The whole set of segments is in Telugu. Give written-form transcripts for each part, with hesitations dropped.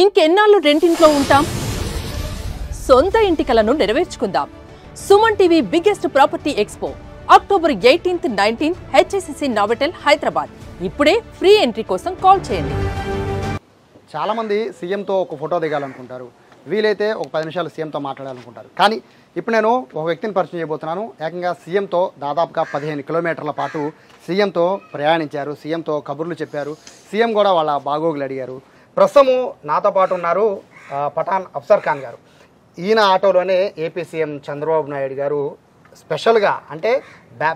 ఇంకెన్నాళ్ళు రెంటింట్లో ఉంటాం? సొంత ఇంటి కలను నెరవేర్చుకుందాం. Suman TV biggest property expo October 18th, 19th HSCC Novotel Hyderabad. ఇప్పుడే ఫ్రీ ఎంట్రీ కోసం కాల్ చేయండి. చాలామంది సీఎంతో ఒక ఫోటో దిగాలనుకుంటారు, వీలైతే ఒక 10 నిమిషాలు సీఎంతో మాట్లాడాలనుకుంటారు. కానీ ఇప్పుడు నేను ఒక వ్యక్తిని పరిచయం చేయబోతున్నాను. ఏకంగా సీఎంతో దాదాపుగా 15 కిలోమీటర్ల పాటు సీఎంతో ప్రయాణించారు, సీఎంతో కబుర్లు చెప్పారు, సీఎం కూడా వాళ్ళ బాగోగులు అడిగారు. ప్రస్తుతము నాతో పాటు ఉన్నారు పఠాన్ అఫ్సర్ ఖాన్ గారు. ఈయన ఆటోలోనే ఏపీ సీఎం చంద్రబాబు నాయుడు గారు స్పెషల్గా అంటే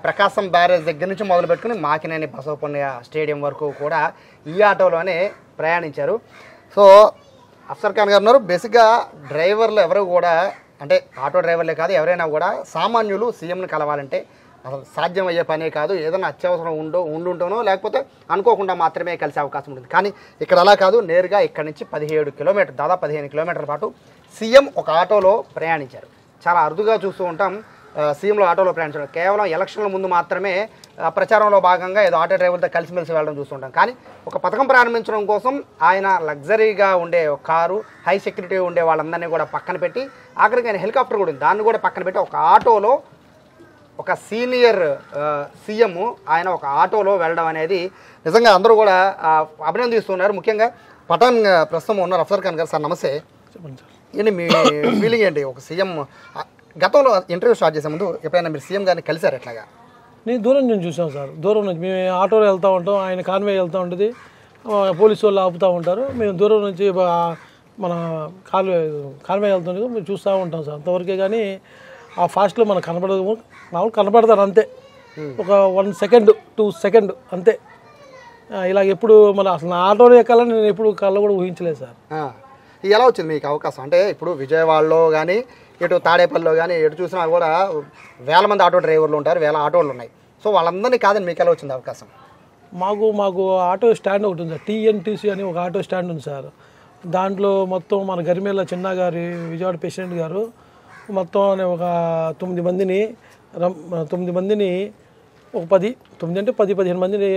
ప్రకాశం బ్యారేజ్ దగ్గర నుంచి మొదలు పెట్టుకుని మాకినేని బసవపున్నయ్య స్టేడియం వరకు కూడా ఈ ఆటోలోనే ప్రయాణించారు. సో అఫ్సర్ ఖాన్ గారు ఉన్నారు. బేసిక్గా డ్రైవర్లు ఎవరు కూడా అంటే ఆటో డ్రైవర్లే కాదు, ఎవరైనా కూడా సామాన్యులు సీఎంని కలవాలంటే అసలు సాధ్యం అయ్యే పనే కాదు. ఏదైనా అత్యవసరం ఉండుంటోనో లేకపోతే అనుకోకుండా మాత్రమే కలిసే అవకాశం ఉంటుంది. కానీ ఇక్కడ అలా కాదు, నేరుగా ఇక్కడ నుంచి 17 కిలోమీటర్ దాదాపు 15 కిలోమీటర్ల పాటు సీఎం ఒక ఆటోలో ప్రయాణించారు. చాలా అరుదుగా చూస్తూ ఉంటాం సీఎంలో ఆటోలో ప్రయాణించడం. కేవలం ఎలక్షన్ల ముందు మాత్రమే ప్రచారంలో భాగంగా ఏదో ఆటో డ్రైవర్తో కలిసిమెలిసి వెళ్ళడం చూస్తుంటాం. కానీ ఒక పథకం ప్రారంభించడం కోసం ఆయన లగ్జరీగా ఉండే ఒక కారు, హై సెక్యూరిటీ ఉండే వాళ్ళందరినీ కూడా పక్కన పెట్టి, ఆఖరికి ఆయన హెలికాప్టర్ కూడా ఉంది, దాన్ని కూడా పక్కన పెట్టి ఒక ఆటోలో ఒక సీనియర్ సీఎం ఆయన ఒక ఆటోలో వెళ్ళడం అనేది నిజంగా అందరూ కూడా అభినందిస్తున్నారు. ముఖ్యంగా పఠాన్ ప్రస్తుతం ఉన్నారు. అఫ్సర్ ఖాన్ గారు, సార్ నమస్తే. ఏంటి మీ ఫీలింగ్ ఏంటి? ఒక సీఎం గతంలో ఇంటర్వ్యూ స్టార్ట్ చేసే ముందు ఎప్పుడైనా మీరు సీఎం గారిని కలిసారు? ఎట్లాగా? నేను దూరం నుంచి చూసాం సార్. దూరం నుంచి మేము ఆటోలో వెళ్తూ ఉంటాం, ఆయన కాన్వే వెళ్తూ ఉంటుంది, పోలీసు వాళ్ళు ఆపుతూ ఉంటారు. మేము దూరం నుంచి మన కాన్వే వెళ్తుండే మేము చూస్తూ ఉంటాం సార్. అంతవరకే. కానీ ఆ ఫాస్ట్లో మనకు కనపడదు, మామూలు కనపడతారు అంతే. ఒక 1 సెకండ్ 2 సెకండ్ అంతే. ఇలా ఎప్పుడు మన అసలు నా ఆటోలో ఎక్కాలని నేను ఎప్పుడు కళ్ళ కూడా ఊహించలేదు సార్. ఎలా వచ్చింది మీకు అవకాశం? అంటే ఇప్పుడు విజయవాడలో కానీ ఇటు తాడేపల్లిలో కానీ ఎటు చూసినా కూడా వేల మంది ఆటో డ్రైవర్లు ఉంటారు, వేల ఆటోలు ఉన్నాయి. సో వాళ్ళందరినీ కాదని మీకు ఎలా వచ్చింది అవకాశం? మాకు ఆటో స్టాండ్ ఒకటి ఉంది సార్, టీఎన్టీసీ అని ఒక ఆటో స్టాండ్ ఉంది సార్. దాంట్లో మొత్తం మన గరిమేళ్ళ చిన్న గారి విజయవాడ ప్రెసిడెంట్ గారు మొత్తం ఒక 9 మందిని ఒక 10-15 మందిని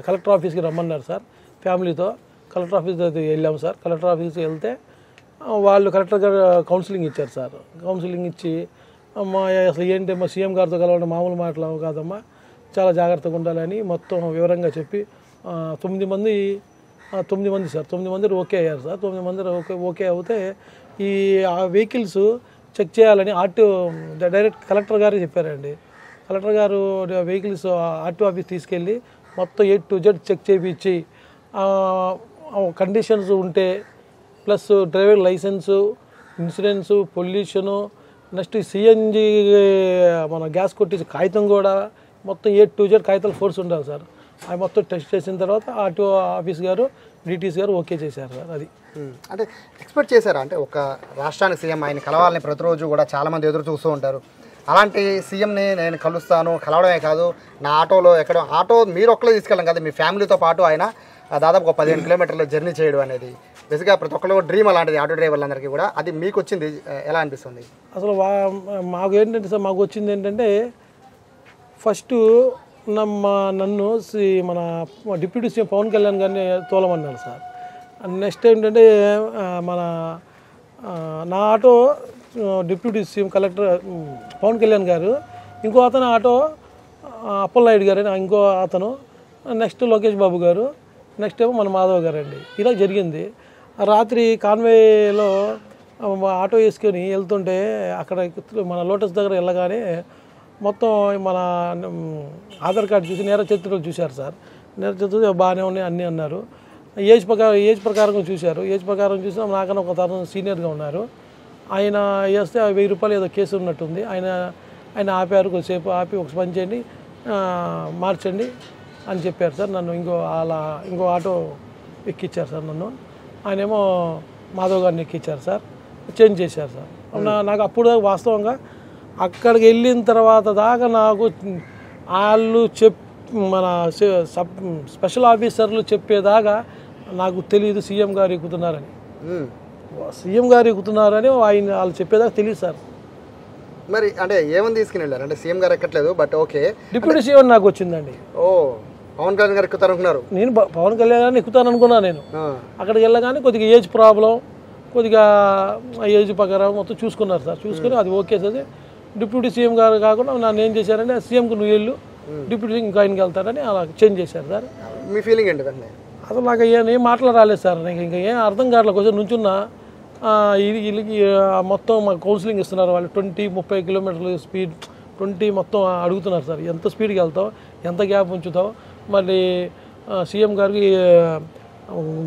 కలెక్టర్ ఆఫీస్కి రమ్మన్నారు సార్. ఫ్యామిలీతో కలెక్టర్ ఆఫీస్ వెళ్ళాము సార్. కలెక్టర్ ఆఫీస్కి వెళ్తే వాళ్ళు కలెక్టర్ గారు కౌన్సిలింగ్ ఇచ్చారు సార్. కౌన్సిలింగ్ ఇచ్చి అమ్మా అసలు ఏంటమ్మా సీఎం గారితో కలవడం మామూలు మాటలు కాదమ్మా, చాలా జాగ్రత్తగా ఉండాలని మొత్తం వివరంగా చెప్పి 9 మంది సార్, 9 మంది ఓకే అయ్యారు సార్. 9 మంది ఓకే అవుతే ఈ వెహికల్స్ చెక్ చేయాలని డైరెక్ట్ కలెక్టర్ గారు చెప్పారండి. కలెక్టర్ గారు వెహికల్స్ ఆర్టీఓ ఆఫీస్ తీసుకెళ్ళి మొత్తం A to Z చెక్ చేయించి కండిషన్స్ ఉంటే plus driver licence, insurance, pollution, next CNG మన గ్యాస్ కొట్టించి కాగితం కూడా మొత్తం A to Z కాగితాలు ఫోర్స్ ఉండాలి సార్. అవి మొత్తం టెస్ట్ చేసిన తర్వాత ఆర్టీఓ ఆఫీస్ గారు, డిటీసీ గారు ఓకే చేశారు సార్. అది అంటే ఎక్స్పెక్ట్ చేశారా? అంటే ఒక రాష్ట్రానికి సీఎం ఆయన కలవాలని ప్రతిరోజు కూడా చాలామంది ఎదురు చూస్తూ ఉంటారు. అలాంటి సీఎంని నేను కలుస్తాను, కలవడమే కాదు నా ఆటోలో ఎక్కడం, ఆటో మీరు ఒక్కరే తీసుకెళ్ళం కదా, మీ ఫ్యామిలీతో పాటు ఆయన దాదాపు ఒక 15 కిలోమీటర్లు జర్నీ చేయడం అనేది బేసిక్గా ప్రతి ఒక్కరు డ్రీమ్ అలాంటిది, ఆటో డ్రైవర్లందరికీ కూడా. అది మీకు వచ్చింది ఎలా అనిపిస్తుంది? అసలు మాకు ఏంటంటే సార్, మాకు వచ్చింది ఏంటంటే ఫస్ట్ నన్ను మన డిప్యూటీ సీఎం పవన్ కళ్యాణ్ గారిని తోలమన్నారు సార్. నెక్స్ట్ ఏంటంటే నా auto deputy CM collector Pawan Kalyan garu, ఇంకో అతను ఆటో అప్పలనాయుడు గారు అని ఇంకో అతను, నెక్స్ట్ లోకేష్ బాబు గారు, నెక్స్ట్ ఏమో మన మాధవ్ గారు అండి. ఇలా జరిగింది. రాత్రి కాన్వేలో ఆటో వేసుకొని వెళ్తుంటే అక్కడ మన లోటస్ దగ్గర వెళ్ళగానే మొత్తం మన ఆధార్ కార్డు చూసి నేర చరిత్రలు చూశారు సార్. నేర చరిత్ర బాగానే ఉన్నాయి అన్నీ అన్నారు. ఏజ్ ప్రకారం చూశారు. ఏజ్ ప్రకారం చూసినా నాకన్నా ఒక తరం సీనియర్గా ఉన్నారు. ఆయన వేస్తే 1000 రూపాయలు ఏదో కేసు ఉన్నట్టుంది. ఆయన ఆపారు, కొద్దిసేపు ఆపి ఒక పని చేయండి, మార్చండి అని చెప్పారు సార్. నన్ను ఇంకో ఆటో ఎక్కిచ్చారు సార్. నన్ను ఆయనేమో మాధవ్ గారిని ఎక్కిచ్చారు సార్, చేంజ్ చేశారు సార్. నాకు అప్పుడు వాస్తవంగా అక్కడికి వెళ్ళిన తర్వాత దాకా నాకు వాళ్ళు మన స్పెషల్ ఆఫీసర్లు చెప్పేదాకా నాకు తెలియదు సీఎం గారు ఎక్కుతున్నారని. సీఎం గారు ఎక్కుతున్నారని వాళ్ళు చెప్పేదాకా తెలియదు సార్. మరి అంటే ఏమని తీసుకుని వెళ్ళారు? అంటే సీఎం గారు ఎక్కట్లేదు, బట్ ఓకే డిప్యూటీ సీఎం నాకు వచ్చిందండి. ఓ పవన్ కళ్యాణ్ గారు ఎక్కుతారు అనుకున్నారు? నేను పవన్ కళ్యాణ్ గారిని ఎక్కుతాను అనుకున్నాను. నేను అక్కడికి వెళ్ళగానే కొద్దిగా ఏజ్ ప్రాబ్లం, కొద్దిగా ఏజ్ ప్రకారం మొత్తం చూసుకున్నారు సార్. చూసుకుని అది ఓకే సార్. డిప్యూటీ సీఎం గారు కాకుండా నన్ను ఏం చేశారంటే సీఎంకు నువ్వు వెళ్ళు, డిప్యూటీ ఇంకా ఆయనకి వెళ్తారని అలా చేంజ్ చేశారు సార్. మీ ఫీలింగ్ ఏంటి వెంటనే? అసలు నాకు ఏం మాట్లాడాలేదు సార్. నాకు ఇంకా ఏం అర్థం కావట్లేదు. కొంచెం నుంచున్నా వీళ్ళకి మొత్తం మాకు కౌన్సిలింగ్ ఇస్తున్నారు వాళ్ళు. 20-30 కిలోమీటర్ల స్పీడ్ 20 మొత్తం అడుగుతున్నారు సార్. ఎంత స్పీడ్కి వెళ్తావు, ఎంత గ్యాప్ ఉంచుతావు, మళ్ళీ సీఎం గారికి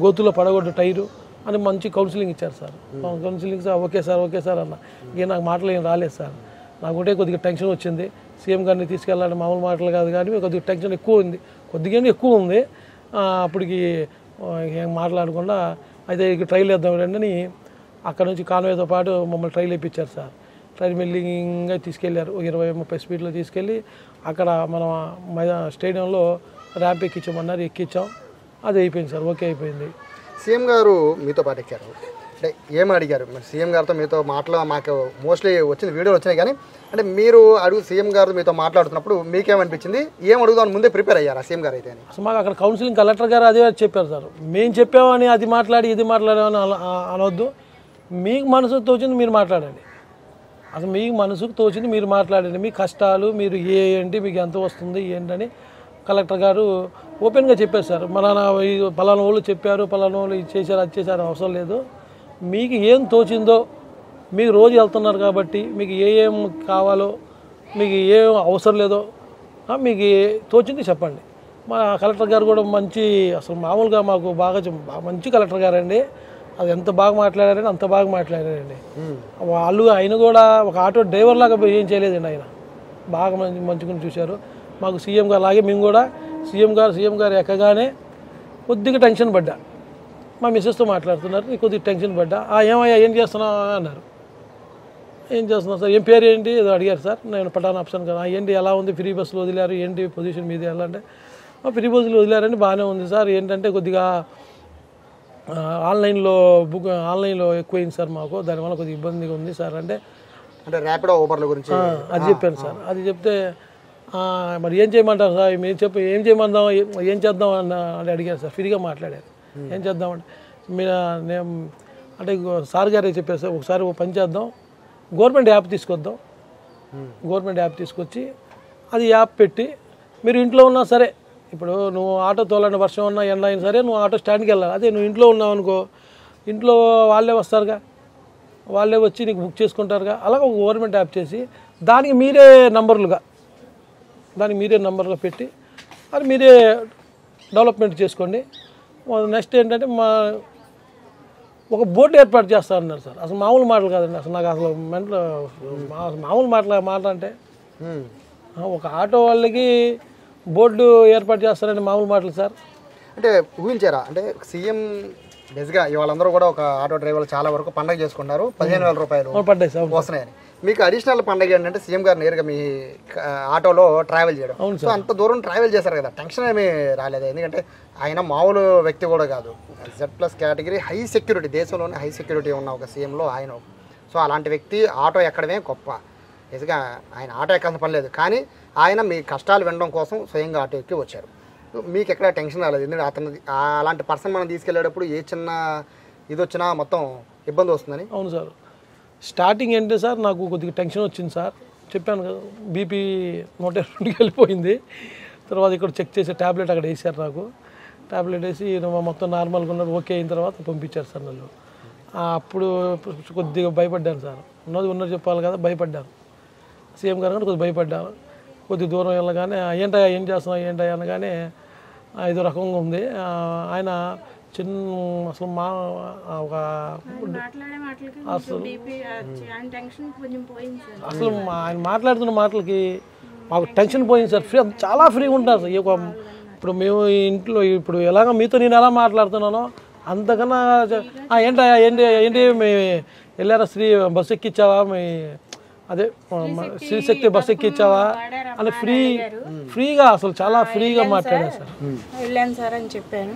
గోతులో పడగొట్టు టైరు అని మంచి కౌన్సిలింగ్ ఇచ్చారు sir. Counselling sir okay sir అన్న. ఇక నాకు మాటలు ఏం రాలేదు సార్. నాకు ఒకటే కొద్దిగా టెన్షన్ వచ్చింది. సీఎం గారిని తీసుకెళ్ళాలని మామూలు మాటలు కాదు కానీ కొద్దిగా టెన్షన్ ఎక్కువ ఉంది. అప్పటికి ఏం మాట్లాడకుండా అయితే ఇక ట్రైల్ వేద్దాం అని అక్కడ నుంచి కాన్వేతో పాటు మమ్మల్ని ట్రైల్ వేయించారు సార్. ట్రైల్ మెల్లింగ్గా తీసుకెళ్ళారు. 20-30 స్పీడ్లో తీసుకెళ్ళి అక్కడ మనం స్టేడియంలో ర్యాంప్ ఎక్కించామన్నారు. ఎక్కించాం. అది అయిపోయింది సార్. ఓకే అయిపోయింది. సీఎం గారు మీతో పాటు ఎక్కారు అంటే ఏం అడిగారు? మరి సీఎం గారితో మీతో మాకు మోస్ట్లీ వచ్చిన వీడియోలు వచ్చినాయి కానీ అంటే మీరు సీఎం గారు మీతో మాట్లాడుతున్నప్పుడు మీకేమనిపించింది? ఏం అడుగుదామని ముందే ప్రిపేర్ అయ్యారా సీఎం గారు అయితే? అసలు మాకు అక్కడ కౌన్సిలింగ్ కలెక్టర్ గారు అదే చెప్పారు సార్. మేము చెప్పామని అది మాట్లాడి ఇది మాట్లాడామని అనవద్దు. మీకు మనసుకు తోచింది మీరు మాట్లాడండి. అసలు మీకు మనసుకు తోచింది మీరు మాట్లాడండి. మీ కష్టాలు మీరు ఏంటి, మీకు ఎంత వస్తుంది ఏంటని కలెక్టర్ గారు ఓపెన్గా చెప్పారు సార్. పలానా వాళ్ళు చెప్పారు, పలానా వాళ్ళు ఇది చేశారు, అది చేశారు అవసరం లేదు. మీకు ఏం తోచిందో, మీకు రోజు వెళ్తున్నారు కాబట్టి మీకు ఏం కావాలో, మీకు ఏం అవసరం లేదో మీకు తోచింది చెప్పండి. మా కలెక్టర్ గారు కూడా అసలు మామూలుగా మాకు బాగా మంచి కలెక్టర్ గారు అండి. అది ఎంత బాగా మాట్లాడారండి, అంత బాగా మాట్లాడారండి. ఆయన కూడా ఒక ఆటో డ్రైవర్ లాగా ఏం చేయలేదండి. ఆయన బాగా మంచిగా చూశారు. మాకు సీఎం గారు అలాగే మేము కూడా సీఎం గారు ఎక్కగానే కొద్దిగా టెన్షన్ పడ్డా. మా మిస్సెస్తో మాట్లాడుతున్నారు. కొద్దిగా టెన్షన్ పడ్డా. ఏమయ్యా ఏం చేస్తున్నావు అన్నారు. ఏం చేస్తున్నావు సార్, ఏం పేరు ఏంటి ఏదో అడిగారు సార్. నేను పటాన్ ఆప్షన్ కదా. ఏంటి ఎలా ఉంది, ఫ్రీ బస్సులు వదిలేరు, ఏంటి పొజిషన్ మీది ఎలా అంటే ఫ్రీ బస్సులు వదిలేరని బాగానే ఉంది సార్. ఏంటంటే కొద్దిగా ఆన్లైన్లో ఎక్కువైంది సార్ మాకు, దానివల్ల కొద్దిగా ఇబ్బందిగా ఉంది సార్ అంటే ర్యాపిడో ఊబర్ల గురించి అది చెప్పాను సార్. అది చెప్తే మరి ఏం చేయమంటారు సార్, మీరు ఏం చేయమందాం, ఏం చేద్దాం అని అడిగారు సార్. ఫ్రీగా మాట్లాడారు. ఏం చేద్దామంటే నేను అంటే సార్ గారే చెప్పారు సార్, ఒకసారి పని చేద్దాం, గవర్నమెంట్ యాప్ తీసుకొద్దాం. గవర్నమెంట్ యాప్ తీసుకొచ్చి అది యాప్ పెట్టి మీరు ఇంట్లో ఉన్నా సరే, ఇప్పుడు నువ్వు ఆటో తోలని వర్షం ఉన్నా ఎండ అయినా సరే నువ్వు ఆటో స్టాండ్కి వెళ్ళాలి. అదే నువ్వు ఇంట్లో ఉన్నావు అనుకో, ఇంట్లో వాళ్ళే వస్తారుగా, వాళ్ళే వచ్చి నీకు బుక్ చేసుకుంటారుగా. అలాగే ఒక గవర్నమెంట్ యాప్ చేసి దానికి మీరే నంబర్లుగా పెట్టి అది మీరే డెవలప్మెంట్ చేసుకోండి. నెక్స్ట్ ఏంటంటే ఒక బోర్డు ఏర్పాటు చేస్తా అన్నారు సార్. అసలు మామూలు మాటలు కాదండి. అసలు నాకు అసలు మామూలు మాట అంటే ఒక ఆటో వాళ్ళకి బోర్డు ఏర్పాటు చేస్తారండి, మామూలు మాటలు సార్. అంటే ఊహించారా? అంటే సీఎం బేస్గా వాళ్ళందరూ కూడా ఒక ఆటో డ్రైవర్లు చాలా వరకు పండగ చేసుకున్నారు, 15,000 రూపాయలు పడ్డాయి సార్ వస్తున్నాయని. మీకు అడిషనల్ పండగ ఏంటంటే సీఎం గారు నేరుగా మీ ఆటోలో ట్రావెల్ చేయడం. సో అంత దూరం ట్రావెల్ చేశారు కదా, టెన్షన్ ఏమీ రాలేదు? ఎందుకంటే ఆయన మామూలు వ్యక్తి కూడా కాదు, Z+ కేటగిరీ, హై సెక్యూరిటీ, దేశంలోనే హై సెక్యూరిటీ ఉన్న ఒక సీఎంలో ఆయన. సో అలాంటి వ్యక్తి ఆటో ఎక్కడమే గొప్ప. నిజంగా ఆయన ఆటో ఎక్కాల్సిన పని లేదు, కానీ ఆయన మీ కష్టాలు వినడం కోసం స్వయంగా ఆటో ఎక్కి వచ్చారు. మీకు ఎక్కడ టెన్షన్ రాలేదు? ఎందుకంటే అతను అలాంటి పర్సన్ మనం తీసుకెళ్ళేటప్పుడు ఏ చిన్న ఇది వచ్చినా మొత్తం ఇబ్బంది వస్తుందని. అవును సార్. స్టార్టింగ్ ఏంటంటే సార్ నాకు కొద్దిగా టెన్షన్ వచ్చింది సార్. చెప్పాను కదా, బీపీ 120కి వెళ్ళిపోయింది. తర్వాత ఇక్కడ చెక్ చేసే ట్యాబ్లెట్ అక్కడ వేసారు నాకు. ట్యాబ్లెట్ వేసి మొత్తం నార్మల్గా ఉన్నారు. ఓకే అయిన తర్వాత పంపించారు సార్ నన్ను. అప్పుడు కొద్దిగా భయపడ్డాను సార్. ఉన్నది చెప్పాలి కదా, భయపడ్డాను. సీఎం గారు కూడా కొద్దిగా భయపడ్డాను. కొద్ది దూరం వెళ్ళగానే ఏంటయ్యా ఏం చేస్తున్నావు ఏంటయ్యా అనగానే ఐదో రకంగా ఉంది. ఆయన అసలు ఆయన మాట్లాడుతున్న మాటలకి మాకు టెన్షన్ పోయింది సార్. చాలా ఫ్రీగా ఉంటారు సార్. ఇప్పుడు మేము ఇంట్లో ఇప్పుడు ఎలాగ మీతో నేను ఎలా మాట్లాడుతున్నానో అంతకన్నా ఏంటయ్యా ఏంటి మీ వెళ్ళారా బస్సు ఎక్కిచ్చావా, మీ అదే శ్రీశక్తి బస్సు ఎక్కిచ్చావా అని ఫ్రీగా అసలు చాలా ఫ్రీగా మాట్లాడారు సార్. వెళ్ళాను సార్ అని చెప్పాను.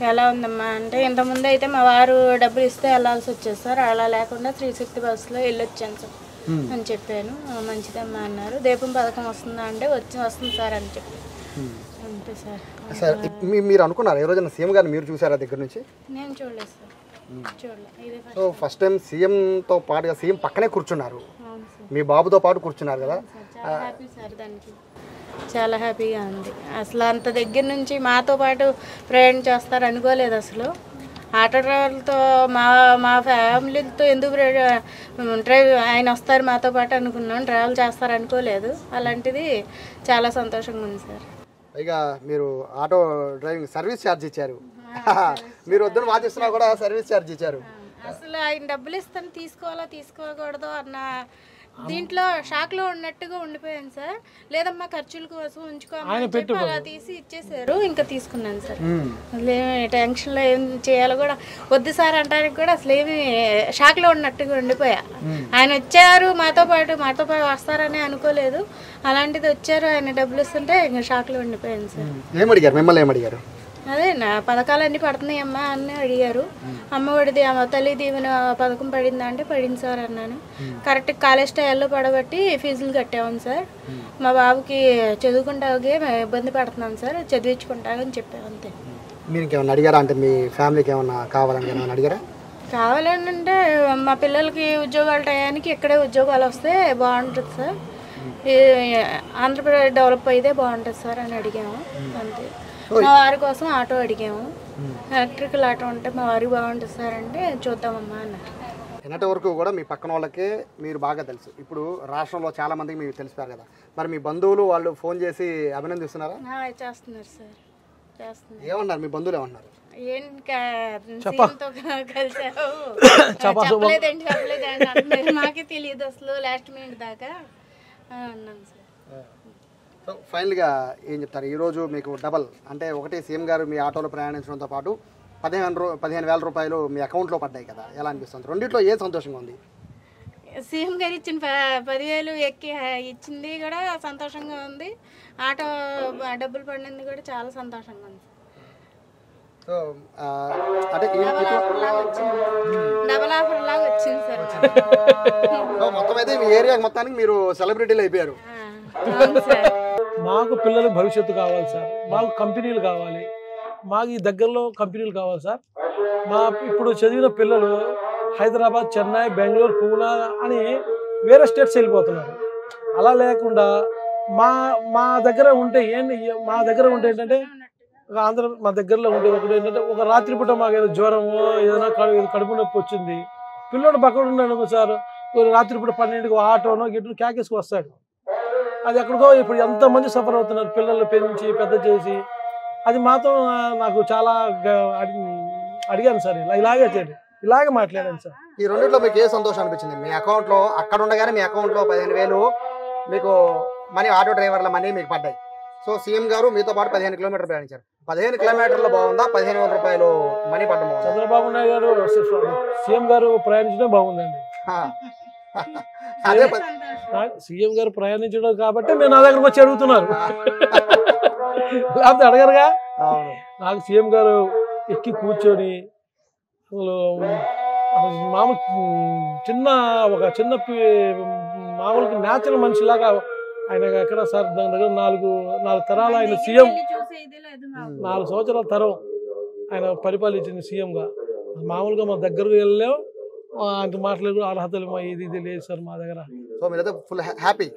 ఎలా ఉందమ్మా అంటే, ఇంతకుముందు అయితే మా వారు డబ్బులు ఇస్తే వెళ్ళాల్సి వచ్చేది సార్, అలా లేకుండా శ్రీశక్తి బస్సులో వెళ్ళొచ్చాను సార్ అని చెప్పాను. మంచిదమ్మా అన్నారు. దీపం పథకం వస్తుందా అంటే వస్తుంది సార్ అని చెప్పి. Happy sir. సార్ మీరు అనుకున్నారు ఏ రోజైనా సీఎం గారిని మీరు చూసారా దగ్గర నుంచి? నేను చూడలేదు సార్, చూడలేదు. ఇదే సో ఫస్ట్ టైం సీఎంతో పాటుగా సీఎం పక్కనే కూర్చున్నారు, అవును సార్. మీ బాబుతో పాటు కూర్చున్నారు కదా? చాలా హ్యాపీ సార్, దానికి చాలా హ్యాపీగా ఉంది. అసలు అంత దగ్గర నుంచి మాతో పాటు ప్రయాణం చేస్తారు అనుకోలేదు అసలు. ఆటో డ్రైవర్లతో మా ఫ్యామిలీతో ఎందుకు డ్రైవ్ ఆయన వస్తారు మాతో పాటు అనుకున్నాం, ట్రావెల్ చేస్తారు అనుకోలేదు. అలాంటిది చాలా సంతోషంగా ఉంది సార్. పైగా మీరు ఆటో డ్రైవింగ్ సర్వీస్ ఛార్జ్ ఇచ్చారు, మీరు వద్దని వాదిస్తున్నా కూడా సర్వీస్ ఛార్జ్ ఇచ్చారు. అసలు ఆయన డబ్బులు ఇస్తాను తీసుకోవాలా తీసుకోకూడదు అన్న దీంట్లో షాక్లో ఉన్నట్టుగా ఉండిపోయాను సార్. లేదమ్మా ఖర్చుల కోసం ఉంచుకోమని చెప్పి అలా తీసి ఇచ్చేసారు, ఇంకా తీసుకున్నాను సార్. అసలు ఏమి టెన్షన్లో ఏం చేయాలో కూడా వద్దు సార్ అంటానికి కూడా అసలు ఏమి షాక్లో ఉన్నట్టుగా ఉండిపోయా. ఆయన వచ్చారు మాతో పాటు వస్తారని అనుకోలేదు, అలాంటిది వచ్చారు, ఆయన డబ్బులు ఇస్తుంటే ఇంకా షాక్లో ఉండిపోయాను సార్. ఏమడిగారు మిమ్మల్ని? ఏమడిగారు? అదే నా పథకాలన్నీ పడుతున్నాయి అమ్మా అని అడిగారు. అమ్మఒడిది తల్లి దీవెన పథకం పడిందా అంటే పడింది సార్ అన్నాను. కరెక్ట్ కాలేజ్ టైంలో పడబట్టి ఫీజులు కట్టాము సార్. మా బాబుకి చదువుకుంటాకే ఇబ్బంది పడుతున్నాం సార్, చదివించుకుంటామని చెప్పాము అంతే. మీరు ఇంకేమన్నా అడిగారా? అంటే మీ ఫ్యామిలీకి ఏమన్నా కావాలని ఏమన్నా అడిగారా? కావాలని అంటే మా పిల్లలకి ఉద్యోగాల టయానికి ఇక్కడే ఉద్యోగాలు వస్తే బాగుంటుంది సార్, ఆంధ్రప్రదేశ్ డెవలప్ అయితే బాగుంటుంది సార్ అని అడిగాము అంతే. మా వారి కోసం ఆటో అడిగాము, ఎలక్ట్రికల్ ఆటో ఉంటే మా వారికి బాగుంటుంది సార్ అంటే చూద్దామమ్మా అన్నారు. ఎన్నటి వరకు కూడా మీ పక్కన వాళ్ళకే మీరు బాగా తెలుసు, ఇప్పుడు రాష్ట్రంలో చాలా మందికి మీకు తెలిసిపోయారు కదా, మరి మీ బంధువులు వాళ్ళు ఫోన్ చేసి అభినందిస్తున్నారా? చేస్తున్నారు సార్, చేస్తున్నారు. ఏమన్నారు మీ బంధువులు? ఏమన్నారు? చెప్పలేదండి మాకే తెలియదు అసలు లాస్ట్ మినిట్ దాకా అన్నాను సార్. సో ఫైనల్గా ఏం చెప్తారు? ఈరోజు మీకు డబల్ అంటే ఒకటి సీఎం గారు మీ ఆటోలో ప్రయాణించడంతో పాటు 15,000 రూపాయలు మీ అకౌంట్లో పడ్డాయి కదా, ఎలా అనిపిస్తుంది? రెండిట్లో ఏ సంతోషంగా ఉంది? సీఎం గారు ఇచ్చిన 10,000 ఎక్కి ఇచ్చింది కూడా సంతోషంగా ఉంది, ఆటో డబ్బులు పడినది కూడా చాలా సంతోషంగా ఉంది. సో అంటే డబల్ ఆఫర్ లాగా వచ్చింది సార్. మొత్తం అయితే మీ ఏరియా మొత్తానికి మీరు సెలబ్రిటీలు అయిపోయారు. మాకు పిల్లలకు భవిష్యత్తు కావాలి సార్, మాకు కంపెనీలు కావాలి, మాకు ఈ దగ్గరలో కంపెనీలు కావాలి సార్. మా ఇప్పుడు చదివిన పిల్లలు హైదరాబాద్, చెన్నై, బెంగళూరు, పూనా అని వేరే స్టేట్స్ వెళ్ళిపోతున్నారు. అలా లేకుండా మా దగ్గర ఉంటే ఏంటంటే మా దగ్గరలో ఉంటే ఒకటి ఏంటంటే ఒక రాత్రిపూట మాకు ఏదో జ్వరము ఏదైనా కడుపు నొప్పి వచ్చింది, పిల్లోడు పక్కన ఉన్నాడు సార్, రాత్రిపూట 12కి ఆటోనో గిట్టు క్యాకేసుకు వస్తాడు. అది ఎక్కడికో ఇప్పుడు ఎంతమంది సఫర్ అవుతున్నారు, పిల్లలు పెంచి పెద్ద చేసి. అది మాత్రం నాకు చాలా అడిగాను సార్, ఇలాగే మాట్లాడాను సార్. ఈ రెండిట్లో మీకు ఏ సంతోషం అనిపించింది? మీ అకౌంట్లో అక్కడ ఉండగానే మీ అకౌంట్లో 15,000 మీకు మనీ, ఆటో డ్రైవర్ల మనీ మీకు పడ్డాయి. సో సీఎం గారు మీతో పాటు 15 కిలోమీటర్లు ప్రయాణించారు. 15 కిలోమీటర్లు బాగుందా, 15,000 రూపాయలు మనీ పడ్డం? చంద్రబాబు నాయుడు గారు సీఎం గారు ప్రయాణించడం బాగుందండి. అదే సీఎం గారు ప్రయాణించడం కాబట్టి మీరు నా దగ్గరకు వచ్చి అడుగుతున్నారు, లేకపోతే అడగరుగా. నాకు సీఎం గారు ఎక్కి కూర్చొని మామూలు ఒక చిన్న మామూలుగా న్యాచురల్ మనిషిలాగా ఆయన ఎక్కడ సార్ దాని దగ్గర 4 తరాలు ఆయన సీఎం, 4 సంవత్సరాల తరం ఆయన పరిపాలించింది సీఎంగా. మామూలుగా మా దగ్గరకు వెళ్ళాం, ఆయన మాట్లాడు అర్హతలు ఇది లేదు సార్ మా దగ్గర. సో మీరైతే ఫుల్ హ్యాపీ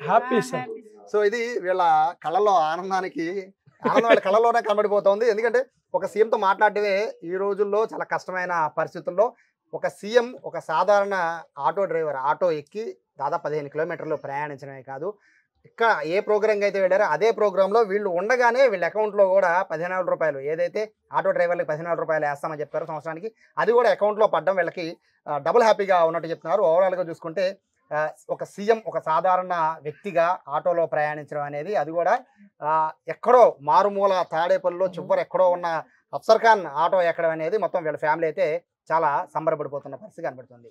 సార్. సో ఇది వీళ్ళ కళ్ళలో ఆనందం వాళ్ళ కళ్ళలోనే కనబడిపోతుంది. ఎందుకంటే ఒక సీఎంతో మాట్లాడటమే ఈ రోజుల్లో చాలా కష్టమైన పరిస్థితుల్లో ఒక సీఎం ఒక సాధారణ ఆటో డ్రైవర్ ఆటో ఎక్కి దాదాపు 15 కిలోమీటర్లు ప్రయాణించడమే కాదు, ఇక్కడ ఏ ప్రోగ్రామ్కి అయితే వెళ్ళారో అదే ప్రోగ్రాంలో వీళ్ళు ఉండగానే వీళ్ళ అకౌంట్లో కూడా 15,000 రూపాయలు, ఏదైతే ఆటో డ్రైవర్లకు 15,000 రూపాయలు వేస్తామని చెప్పారు సంవత్సరానికి, అది కూడా అకౌంట్లో పడడం వీళ్ళకి డబుల్ హ్యాపీగా ఉన్నట్టు చెప్తున్నారు. ఓవరాల్గా చూసుకుంటే ఒక సీఎం ఒక సాధారణ వ్యక్తిగా ఆటోలో ప్రయాణించడం అనేది, అది కూడా ఎక్కడో మారుమూల తాడేపల్లిలో చివరి ఎక్కడో ఉన్న అఫ్సర్ ఖాన్ ఆటో ఎక్కడం అనేది మొత్తం వీళ్ళ ఫ్యామిలీ అయితే చాలా సంబరపడిపోతున్న పరిస్థితి కనబడుతుంది.